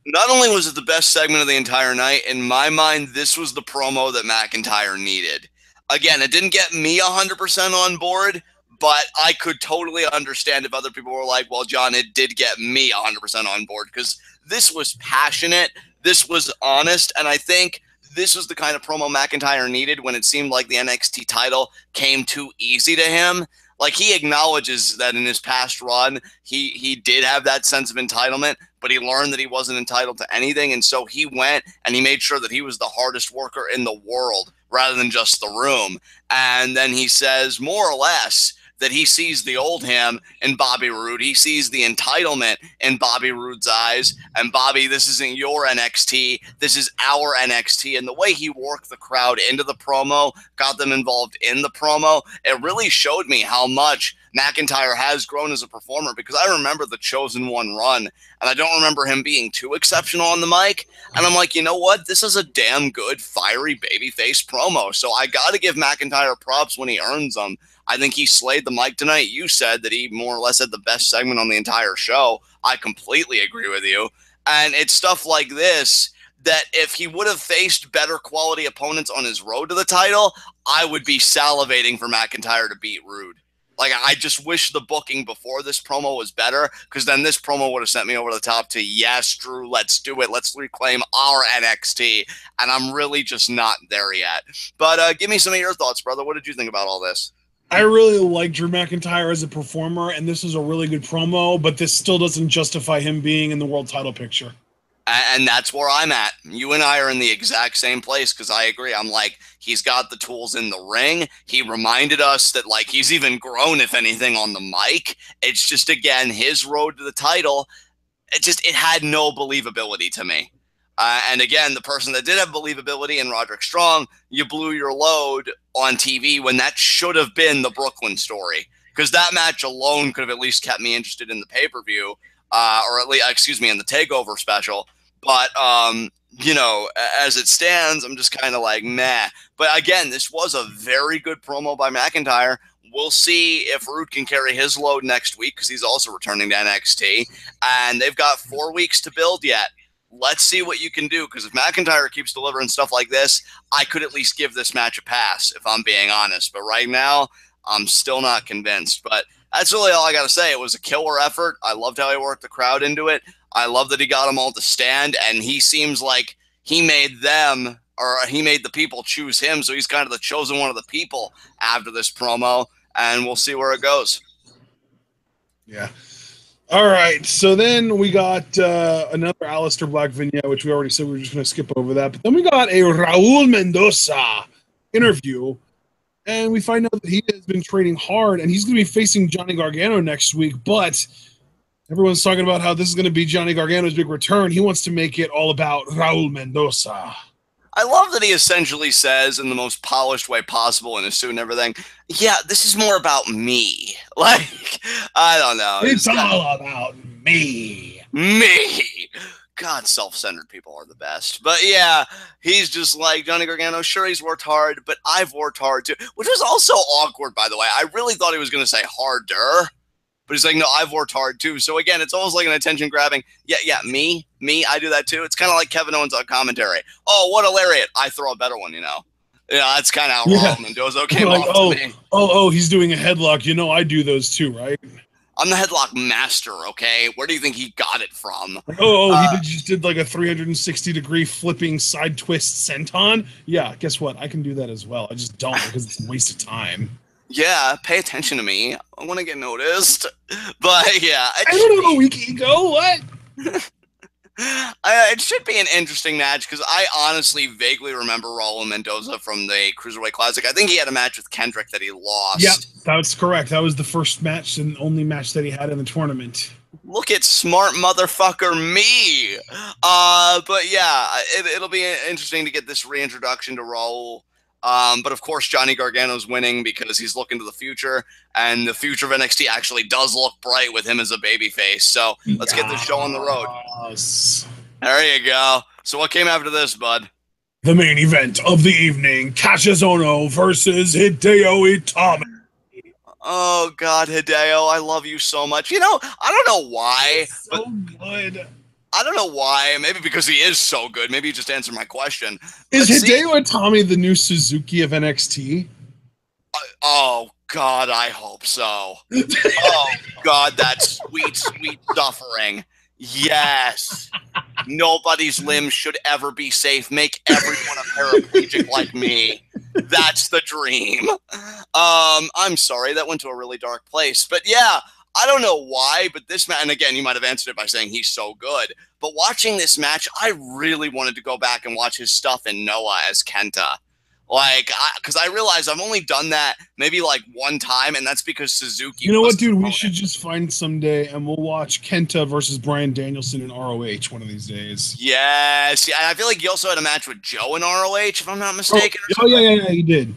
Not only was it the best segment of the entire night, in my mind, this was the promo that McIntyre needed. Again, it didn't get me 100% on board, but I could totally understand if other people were like, well, John, it did get me 100% on board, because this was passionate, this was honest, and I think this was the kind of promo McIntyre needed when it seemed like the NXT title came too easy to him. Like, he acknowledges that in his past run, he did have that sense of entitlement, but he learned that he wasn't entitled to anything, and so he went and he made sure that he was the hardest worker in the world rather than just the room. And then he says, more or less, that he sees the old him in Bobby Roode. He sees the entitlement in Bobby Roode's eyes. And Bobby, this isn't your NXT. This is our NXT. And the way he worked the crowd into the promo, got them involved in the promo, it really showed me how much McIntyre has grown as a performer, because I remember the Chosen One run, and I don't remember him being too exceptional on the mic. And I'm like, you know what? This is a damn good, fiery babyface promo. So I got to give McIntyre props when he earns them. I think he slayed the mic tonight. You said that he more or less had the best segment on the entire show. I completely agree with you. And it's stuff like this that if he would have faced better quality opponents on his road to the title, I would be salivating for McIntyre to beat Roode. Like, I just wish the booking before this promo was better, because then this promo would have sent me over the top to, yes, Drew, let's do it. Let's reclaim our NXT. And I'm really just not there yet. But give me some of your thoughts, brother. What did you think about all this? I really like Drew McIntyre as a performer, and this is a really good promo, but this still doesn't justify him being in the world title picture. And that's where I'm at. You and I are in the exact same place, because I agree. I'm like, he's got the tools in the ring. He reminded us that, like, he's even grown, if anything, on the mic. It's just, again, his road to the title, it had no believability to me. And again, the person that did have believability in Roderick Strong, you blew your load on TV when that should have been the Brooklyn story, because that match alone could have at least kept me interested in the pay-per-view. Or at least, excuse me, in the TakeOver special. But, you know, as it stands, I'm just kind of like, meh. But again, this was a very good promo by McIntyre. We'll see if Roode can carry his load next week, because he's also returning to NXT. And they've got 4 weeks to build yet. Let's see what you can do, because if McIntyre keeps delivering stuff like this, I could at least give this match a pass, if I'm being honest. But right now, I'm still not convinced. But that's really all I got to say. It was a killer effort. I loved how he worked the crowd into it. I love that he got them all to stand, and he seems like he made them, or he made the people choose him, so he's kind of the chosen one of the people after this promo, and we'll see where it goes. Yeah. All right, so then we got another Alistair Black vignette, which we already said we were just going to skip over that. But then we got a Raul Mendoza interview, and we find out that he has been training hard, and he's going to be facing Johnny Gargano next week. But everyone's talking about how this is going to be Johnny Gargano's big return. He wants to make it all about Raul Mendoza. I love that he essentially says in the most polished way possible in his suit and everything, yeah, this is more about me. Like, I don't know. It's all about me. Me. God, self-centered people are the best. But yeah, he's just like, Johnny Gargano, sure, he's worked hard, but I've worked hard too. Which was also awkward, by the way. I really thought he was going to say harder. But he's like, no, I've worked hard too. So again, it's almost like an attention grabbing. Yeah, me, I do that too. It's kind of like Kevin Owens on commentary. Oh, what a lariat. I throw a better one, you know. Yeah, that's kind of how Raul Mendoza came like, off to me. He's doing a headlock. You know, I do those too, right? I'm the headlock master, okay? Where do you think he got it from? He just did like a 360-degree flipping side twist senton. Yeah, guess what? I can do that as well. I just don't, because it's a waste of time. Yeah, pay attention to me. I want to get noticed. But yeah. I don't have a weak ego. What? It should be an interesting match, because I honestly vaguely remember Raul Mendoza from the Cruiserweight Classic. I think he had a match with Kendrick that he lost. Yep, that's correct. That was the first match and only match that he had in the tournament. Look at smart motherfucker me. But yeah, it'll be interesting to get this reintroduction to Raul. But of course, Johnny Gargano's winning because he's looking to the future, and the future of NXT actually does look bright with him as a babyface. So let's get this show on the road. There you go. So what came after this, bud? The main event of the evening: Cassius versus Hideo Itami. Oh God, Hideo, I love you so much. You know, I don't know why. So good. I don't know why. Maybe because he is so good. Maybe you just answered my question. Is Hideo Itami the new Suzuki of NXT? Oh, God, I hope so. Oh, God, that sweet, sweet suffering. Yes. Nobody's limbs should ever be safe. Make everyone a paraplegic like me. That's the dream. I'm sorry, that went to a really dark place. But yeah, I don't know why, but this match, and again, you might have answered it by saying he's so good, but watching this match, I really wanted to go back and watch his stuff in Noah as Kenta. Like, because I realized I've only done that maybe like one time, and that's because Suzuki. You know what, dude? We should just find someday, and we'll watch Kenta versus Bryan Danielson in ROH one of these days. Yes. Yeah, I feel like you also had a match with Joe in ROH, if I'm not mistaken. Oh yeah, he did.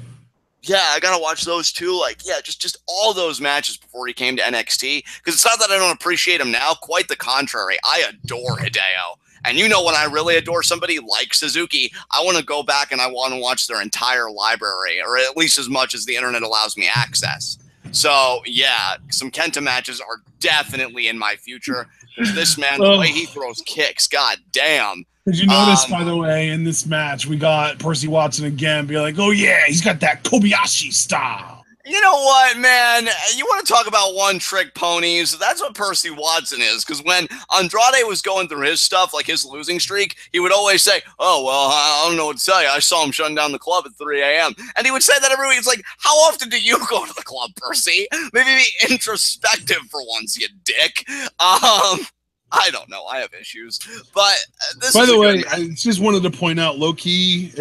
Yeah, I gotta watch those too. Like, yeah, just all those matches before he came to NXT. Because it's not that I don't appreciate him now. Quite the contrary. I adore Hideo. And you know, when I really adore somebody like Suzuki, I want to go back and I want to watch their entire library, or at least as much as the internet allows me access. So, yeah, some Kenta matches are definitely in my future. There's this man, the way he throws kicks, god damn. Did you notice, by the way, in this match, we got Percy Watson again be like, oh yeah, he's got that Kobayashi style. You know what, man? You want to talk about one-trick ponies? That's what Percy Watson is. Because when Andrade was going through his stuff, like his losing streak, he would always say, oh, well, I don't know what to tell you. I saw him shutting down the club at 3 a.m. And he would say that every week. It's like, how often do you go to the club, Percy? Maybe be introspective for once, you dick. I don't know. I have issues. But this By the way, I just wanted to point out Low-Key,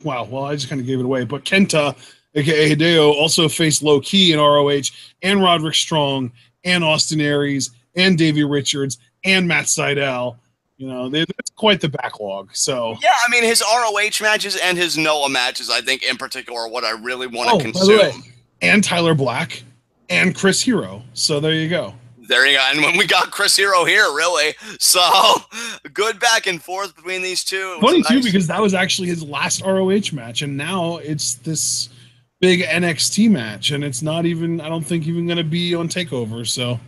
wow, well, I just kind of gave it away. But Kenta, a.k.a. Hideo, also faced Low-Key in ROH, and Roderick Strong, and Austin Aries, and Davey Richards, and Matt Sydal. You know, it's quite the backlog. So yeah, I mean, his ROH matches and his Noah matches, I think, in particular, are what I really want to consume. By the way, and Tyler Black, and Chris Hero. So there you go. There you go. And when we got Chris Hero here, really. So, good back and forth between these two. Funny, too, because that was actually his last ROH match, and now it's this big NXT match, and it's not even, I don't think, even going to be on TakeOver, so.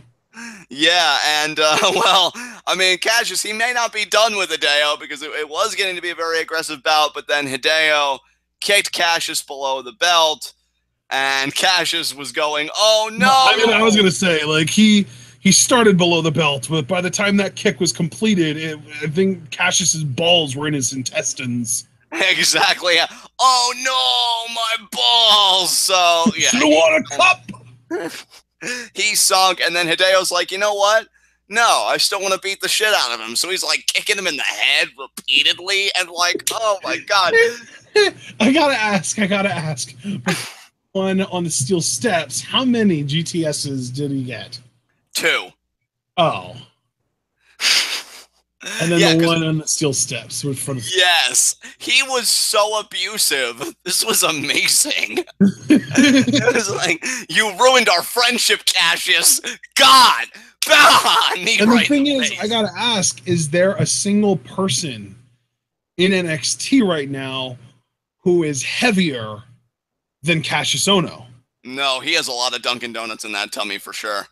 Yeah, and, well, I mean, Cassius, he may not be done with Hideo, because it was getting to be a very aggressive bout, but then Hideo kicked Cassius below the belt, and Cassius was going, oh, no! I mean, I was going to say, like, he started below the belt, but by the time that kick was completed, I think Cassius's balls were in his intestines. Exactly. Oh no, my balls! So yeah, should have won a cup. He sunk, and then Hideo's like, you know what? No, I still want to beat the shit out of him. So he's like kicking him in the head repeatedly, and like, oh my god. I gotta ask. On the steel steps, how many GTSs did he get? 2. Oh. And then the one on the steel steps. Yes. He was so abusive. This was amazing. It was like, you ruined our friendship, Cassius. God. And the thing is, I gotta ask, is there a single person in NXT right now who is heavier than Cassius Ohno? No, he has a lot of Dunkin' Donuts in that tummy for sure.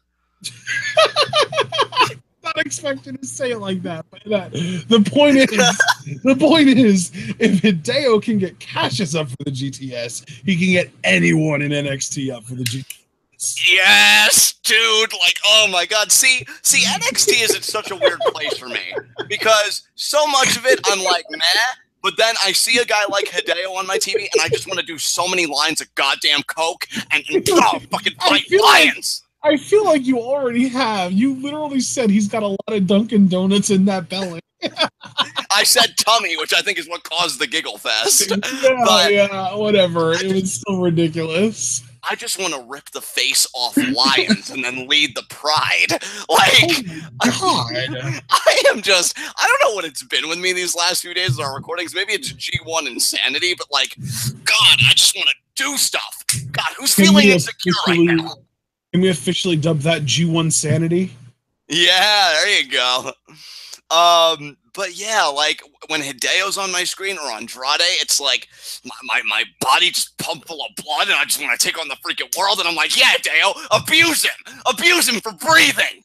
Not expecting to say it like that. But the point is, if Hideo can get Cassius up for the GTS, he can get anyone in NXT up for the GTS. Yes, dude. Like, oh my god. See, NXT is in such a weird place for me because so much of it, I'm like, meh. But then I see a guy like Hideo on my TV, and I just want to do so many lines of goddamn coke and fucking fight lions. I feel like you already have. You literally said he's got a lot of Dunkin' Donuts in that belly. I said tummy, which I think is what caused the giggle fest. Yeah, whatever. It was so ridiculous. I just want to rip the face off lions and then lead the pride. Like, oh God. I don't know what it's been with me these last few days of our recordings. Maybe it's G1 insanity, but like, God, I just want to do stuff. God, who's feeling insecure right now? Can we officially dub that G1 Sanity? Yeah, there you go. But yeah, like when Hideo's on my screen or Andrade, it's like my body just pumped full of blood, and I just want to take on the freaking world. And I'm like, yeah, Hideo, abuse him for breathing.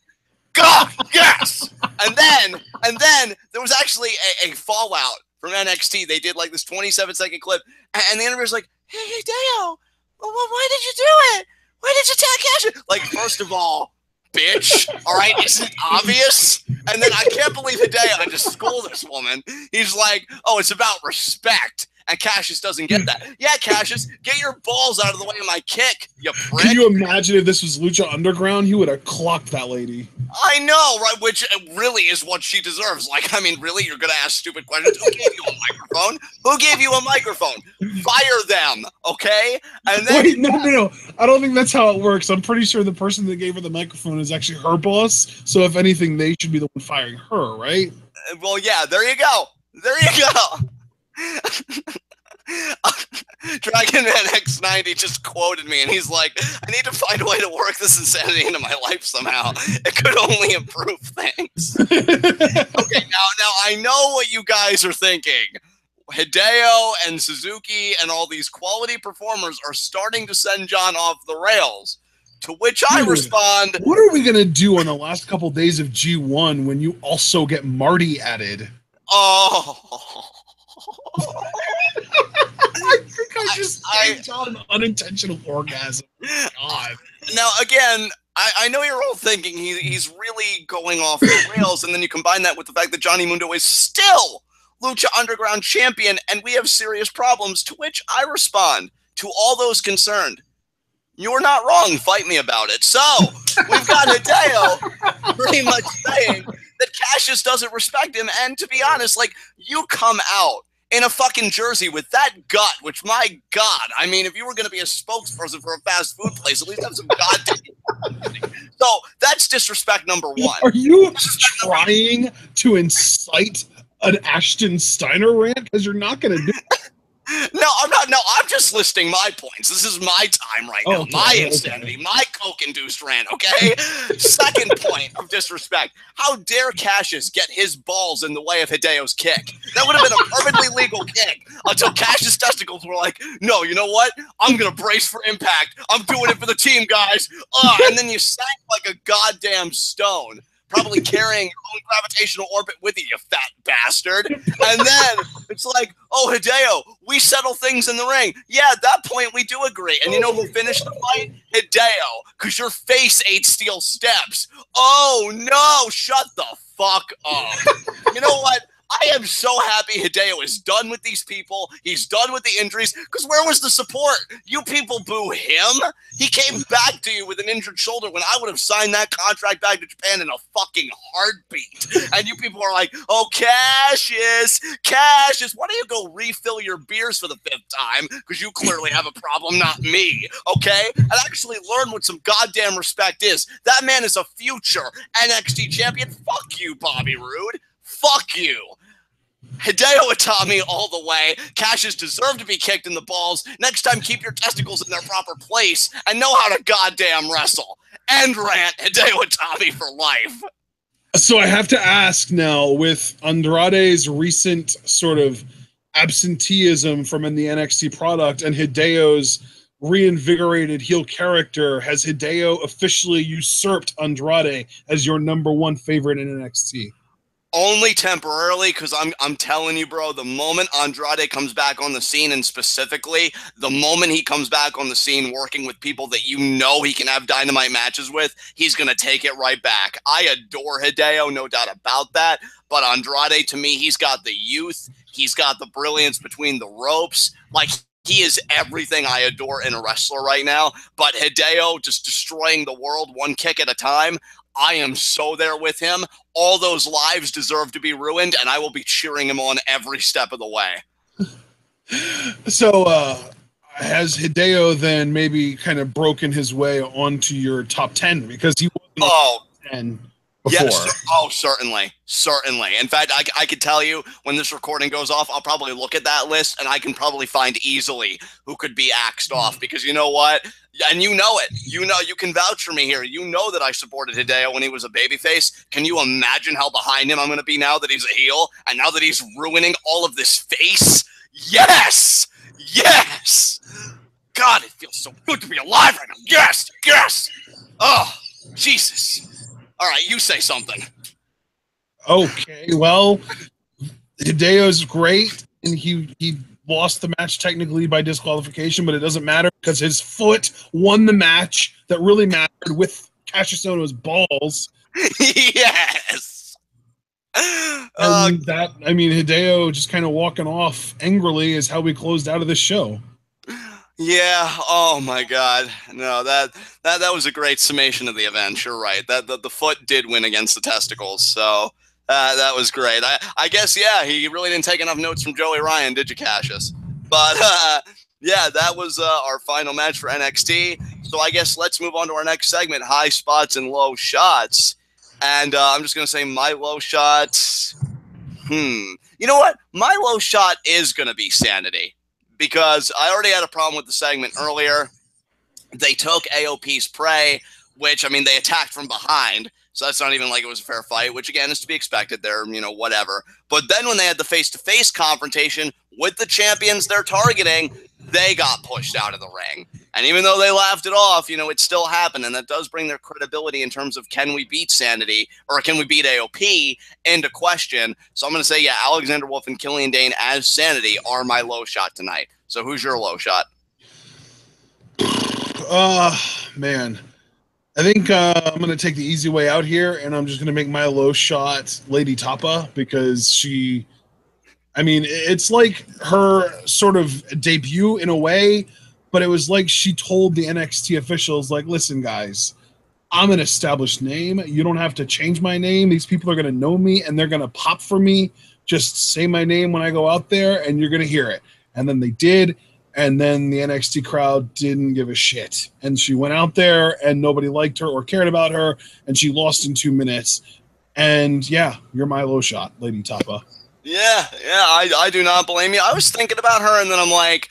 God, yes. And then there was actually a fallout from NXT. They did like this 27-second clip, and the interviewer's like, hey, Hideo, why did you do it? Why did you tell Cassius? Like, first of all, bitch. All right, isn't it obvious? And then I can't believe Hideo had to school this woman. He's like, oh, it's about respect. And Cassius doesn't get that. Yeah, Cassius, get your balls out of the way of my kick, you prick. Can you imagine if this was Lucha Underground? He would have clocked that lady. I know, right? Which really is what she deserves. Like, I mean, really? You're going to ask stupid questions? Who gave you a microphone? Who gave you a microphone? Fire them, okay? And then Wait, no. I don't think that's how it works. I'm pretty sure the person that gave her the microphone is actually her boss. So if anything, they should be the one firing her, right? Well, yeah, there you go. There you go. Dragon Man X90 just quoted me, and he's like, I need to find a way to work this insanity into my life somehow. It could only improve things. Okay, now I know what you guys are thinking. Hideo and Suzuki and all these quality performers are starting to send John off the rails. To which I respond, what are we going to do on the last couple days of G1 when you also get Marty added? Oh. I think I just gave John an unintentional orgasm. God. Now, again, I know you're all thinking he's really going off the rails, and then you combine that with the fact that Johnny Mundo is still Lucha Underground champion, and we have serious problems, to which I respond to all those concerned. You're not wrong. Fight me about it. So, we've got Hideo pretty much saying that Cassius doesn't respect him, and to be honest, like, you come out in a fucking jersey with that gut, which, my God, I mean, if you were going to be a spokesperson for a fast food place, at least have some goddamn. So that's disrespect number one. Are you trying to incite an Ashton Steiner rant? Because you're not going to do it. No, I'm not. No, I'm just listing my points. This is my time right now. Okay, my insanity, my coke-induced rant, okay? Second point of disrespect. How dare Cassius get his balls in the way of Hideo's kick? That would have been a perfectly legal kick until Cassius' testicles were like, no, you know what? I'm going to brace for impact. I'm doing it for the team, guys. And then you sank like a goddamn stone. Probably carrying your own gravitational orbit with you, you fat bastard. And then it's like, oh, Hideo, we settle things in the ring. Yeah, at that point, we do agree. And you know who finished the fight? Hideo, because your face ate steel steps. Oh, no, shut the fuck up. You know what? I am so happy Hideo is done with these people. He's done with the injuries. Because where was the support? You people boo him? He came back to you with an injured shoulder when I would have signed that contract back to Japan in a fucking heartbeat. And you people are like, oh, Cassius, why don't you go refill your beers for the 5th time? Because you clearly have a problem, not me, okay? And actually learn what some goddamn respect is. That man is a future NXT champion. Fuck you, Bobby Roode. Fuck you. Hideo Itami all the way. Cassius deserved to be kicked in the balls. Next time, keep your testicles in their proper place and know how to goddamn wrestle. End rant, Hideo Itami for life. So I have to ask now, with Andrade's recent sort of absenteeism from in the NXT product and Hideo's reinvigorated heel character, has Hideo officially usurped Andrade as your #1 favorite in NXT? Only temporarily, because I'm telling you, bro, the moment Andrade comes back on the scene, and specifically the moment he comes back on the scene working with people that you know he can have dynamite matches with, he's going to take it right back. I adore Hideo, no doubt about that, but Andrade, to me, he's got the youth, he's got the brilliance between the ropes, like, he is everything I adore in a wrestler right now, but Hideo just destroying the world one kick at a time, I am so there with him. All those lives deserve to be ruined, and I will be cheering him on every step of the way. So, has Hideo then maybe kind of broken his way onto your top 10? Because he wasn't top 10 before. Yes. Oh, certainly. Certainly. In fact, I could tell you when this recording goes off, I'll probably look at that list, and I can probably find easily who could be axed off. Because you know what? And you know it. You know, you can vouch for me here. You know that I supported Hideo when he was a babyface. Can you imagine how behind him I'm going to be now that he's a heel? And now that he's ruining all of this face? Yes! Yes! God, it feels so good to be alive right now. Yes! Yes! Oh, Jesus. All right, you say something. Okay, well, Hideo's great, and he lost the match technically by disqualification, but it doesn't matter because his foot won the match that really mattered with Cassius Ohno's balls. Yes. And Hideo just kind of walking off angrily is how we closed out of this show. Yeah. Oh my God. No, that was a great summation of the event. You're right. That the foot did win against the testicles. So that was great. I guess, yeah, he really didn't take enough notes from Joey Ryan, did you, Cassius? But yeah, that was our final match for NXT. So I guess let's move on to our next segment, high spots and low shots. And I'm just going to say my low shot. You know what? My low shot is going to be Sanity. Because I already had a problem with the segment earlier. They took AOP's prey, which, I mean, they attacked from behind. So that's not even like it was a fair fight, which, again, is to be expected. They're, whatever. But then when they had the face-to-face confrontation with the champions they're targeting, they got pushed out of the ring. And even though they laughed it off, it still happened. And that does bring their credibility in terms of can we beat Sanity or can we beat AOP into question. So I'm going to say, yeah, Alexander Wolf and Killian Dane as Sanity are my low shot tonight. So who's your low shot? Man. I think I'm going to take the easy way out here, and I'm just going to make my low shot Lady Tapa because it's like her sort of debut in a way, but it was like she told the NXT officials, like, listen, guys, I'm an established name. You don't have to change my name. These people are going to know me, and they're going to pop for me. Just say my name when I go out there, and you're going to hear it. And then they did, and then the NXT crowd didn't give a shit. And she went out there, and nobody liked her or cared about her, and she lost in 2 minutes. And, yeah, you're my low shot, Lady Tapa. Yeah, I do not blame you. I was thinking about her, and then I'm like,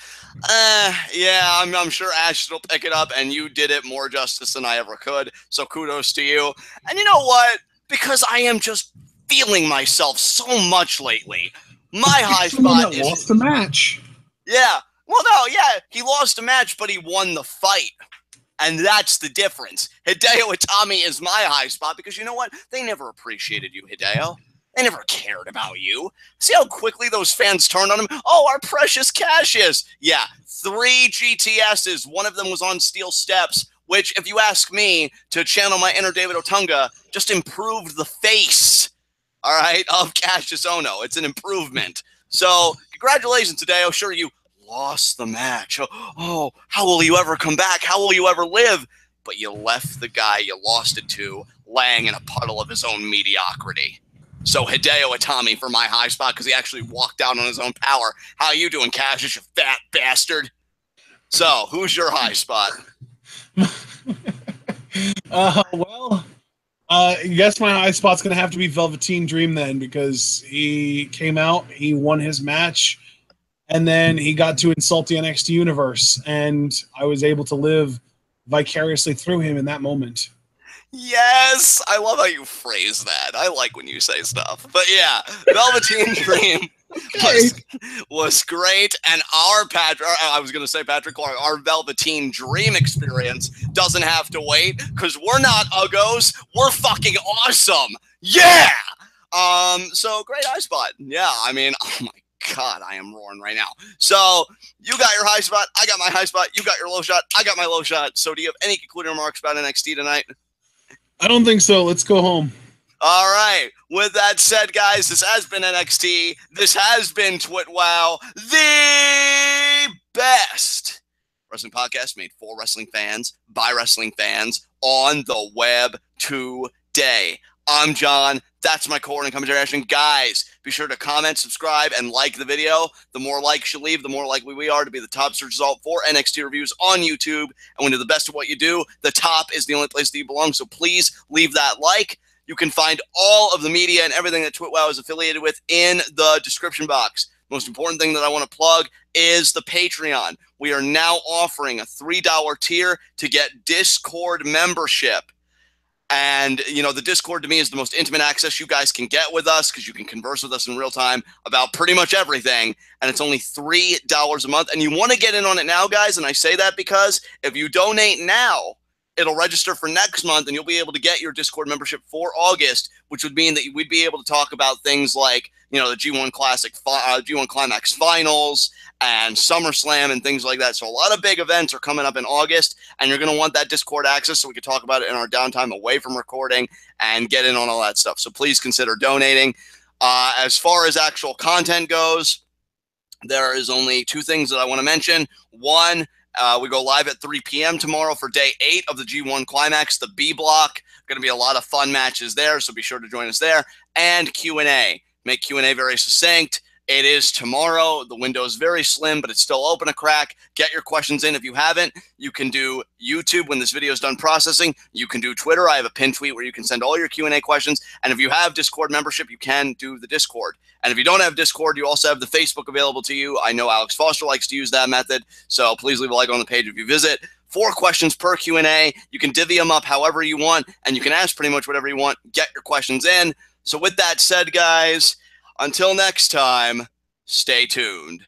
yeah, I'm sure Ash will pick it up, and you did it more justice than I ever could. So kudos to you. And you know what? Because I am just feeling myself so much lately. My high spot is lost the match. Yeah. Well, no, yeah, he lost a match, but he won the fight. And that's the difference. Hideo Itami is my high spot because you know what? They never appreciated you, Hideo. They never cared about you. See how quickly those fans turned on him? Oh, our precious Cassius. Yeah, 3 GTSs. One of them was on steel steps, which, if you ask me to channel my inner David Otunga, just improved the face, all right, of Cassius Ohno. It's an improvement. So, congratulations, Hideo. Sure, you lost the match. Oh, how will you ever come back? How will you ever live? But you left the guy you lost it to laying in a puddle of his own mediocrity. So Hideo Itami for my high spot because he actually walked out on his own power. How you doing, Cassius, you fat bastard? So, who's your high spot? I guess my high spot's going to have to be Velveteen Dream then because he came out, he won his match, and then he got to insult the NXT universe, and I was able to live vicariously through him in that moment. Yes, I love how you phrase that. I like when you say stuff. But yeah, Velveteen Dream was great. And our Patrick Clark, our Velveteen Dream experience doesn't have to wait because we're not uggos. We're fucking awesome. Yeah. So great high spot. Yeah, I mean, oh my God, I am roaring right now. So you got your high spot. I got my high spot. You got your low shot. I got my low shot. So do you have any concluding remarks about NXT tonight? I don't think so. Let's go home. All right. With that said, guys, this has been NXT. This has been TWitWoW, the best wrestling podcast made for wrestling fans, by wrestling fans, on the web today. I'm John. That's my coordinating commentary action. Guys, be sure to comment, subscribe, and like the video. The more likes you leave, the more likely we are to be the top search result for NXT reviews on YouTube. And when you're the best at what you do, the top is the only place that you belong. So please leave that like. You can find all of the media and everything that TWitWoW is affiliated with in the description box. Most important thing that I want to plug is the Patreon. We are now offering a $3 tier to get Discord membership. And, you know, the Discord to me is the most intimate access you guys can get with us because you can converse with us in real time about pretty much everything. And it's only $3 a month. And you want to get in on it now, guys. And I say that because if you donate now, it'll register for next month, and you'll be able to get your Discord membership for August, which would mean that we'd be able to talk about things like, you know, the G1 Classic, G1 Climax Finals, and SummerSlam and things like that. So a lot of big events are coming up in August, and you're going to want that Discord access so we can talk about it in our downtime away from recording and get in on all that stuff. So please consider donating. As far as actual content goes, there is only two things that I want to mention. One, we go live at 3 p.m. tomorrow for day 8 of the G1 Climax, the B block. Going to be a lot of fun matches there, so be sure to join us there. And Q&A. Make Q&A very succinct. It is tomorrow. The window is very slim, but it's still open a crack. Get your questions in if you haven't. You can do YouTube when this video is done processing. You can do Twitter. I have a pinned tweet where you can send all your Q&A questions. And if you have Discord membership, you can do the Discord. And if you don't have Discord, you also have the Facebook available to you. I know Alex Foster likes to use that method, so please leave a like on the page if you visit. 4 questions per Q&A. You can divvy them up however you want, and you can ask pretty much whatever you want. Get your questions in. So with that said, guys, until next time, stay tuned.